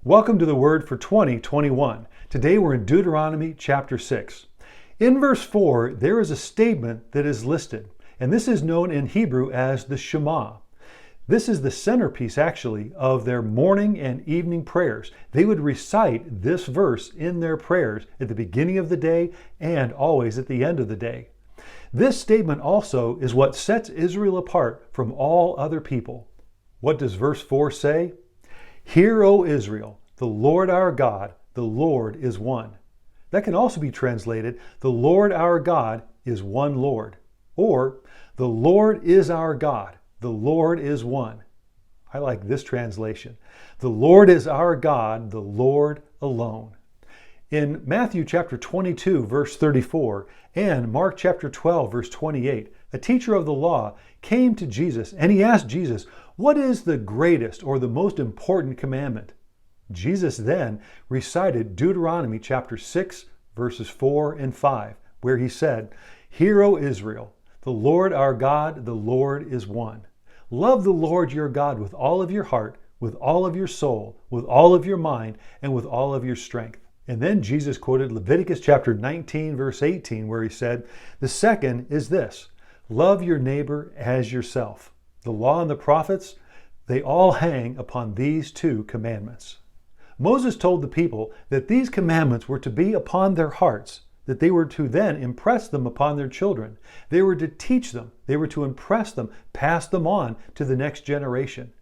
Welcome to the Word for 2021. Today we're in Deuteronomy chapter 6. In verse 4, there is a statement that is listed, and this is known in Hebrew as the Shema. This is the centerpiece, actually, of their morning and evening prayers. They would recite this verse in their prayers at the beginning of the day and always at the end of the day. This statement also is what sets Israel apart from all other people. What does verse 4 say? Hear, O Israel, the Lord our God, the Lord is one. That can also be translated, the Lord our God is one Lord. Or, the Lord is our God, the Lord is one. I like this translation. The Lord is our God, the Lord alone. In Matthew chapter 22, verse 34, and Mark chapter 12, verse 28, a teacher of the law came to Jesus and he asked Jesus, what is the greatest or the most important commandment? Jesus then recited Deuteronomy chapter 6, verses 4 and 5, where he said, Hear, O Israel, the Lord our God, the Lord is one. Love the Lord your God with all of your heart, with all of your soul, with all of your mind, and with all of your strength. And then Jesus quoted Leviticus chapter 19, verse 18, where he said, The second is this, love your neighbor as yourself. The law and the prophets, they all hang upon these two commandments. Moses told the people that these commandments were to be upon their hearts, that they were to then impress them upon their children. They were to teach them, they were to impress them, pass them on to the next generation.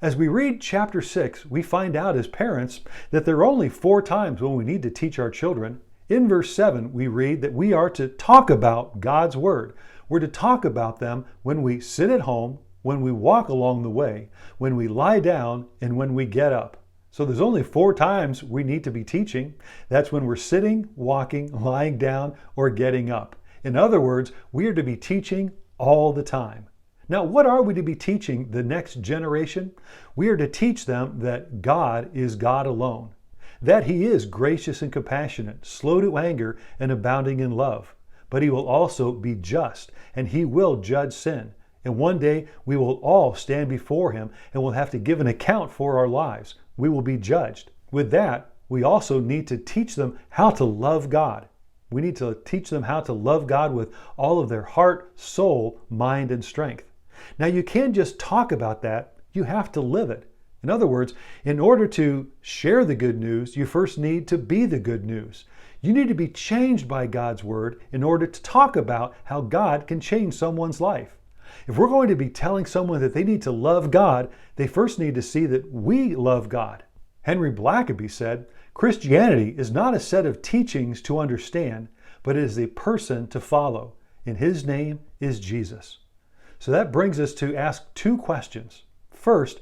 As we read chapter 6, we find out as parents that there are only 4 times when we need to teach our children. In verse 7, we read that we are to talk about God's Word. We're to talk about them when we sit at home, when we walk along the way, when we lie down, and when we get up. So there's only 4 times we need to be teaching. That's when we're sitting, walking, lying down, or getting up. In other words, we are to be teaching all the time. Now, what are we to be teaching the next generation? We are to teach them that God is God alone, that He is gracious and compassionate, slow to anger, and abounding in love. But He will also be just, and He will judge sin. And one day we will all stand before Him and will have to give an account for our lives. We will be judged. With that, we also need to teach them how to love God. We need to teach them how to love God with all of their heart, soul, mind, and strength. Now, you can't just talk about that, you have to live it. In other words, in order to share the good news, you first need to be the good news. You need to be changed by God's Word in order to talk about how God can change someone's life. If we're going to be telling someone that they need to love God, they first need to see that we love God. Henry Blackaby said, Christianity is not a set of teachings to understand, but it is a person to follow, and His name is Jesus. So that brings us to ask 2 questions. First,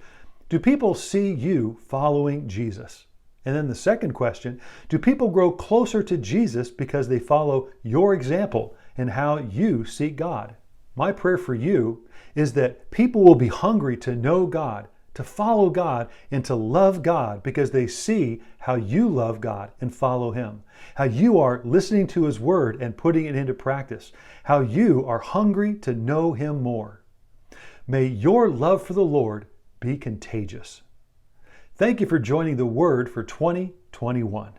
do people see you following Jesus? And then the second question, do people grow closer to Jesus because they follow your example and how you seek God? My prayer for you is that people will be hungry to know God, to follow God, and to love God because they see how you love God and follow Him, how you are listening to His Word and putting it into practice, how you are hungry to know Him more. May your love for the Lord be contagious. Thank you for joining the Word for 2021.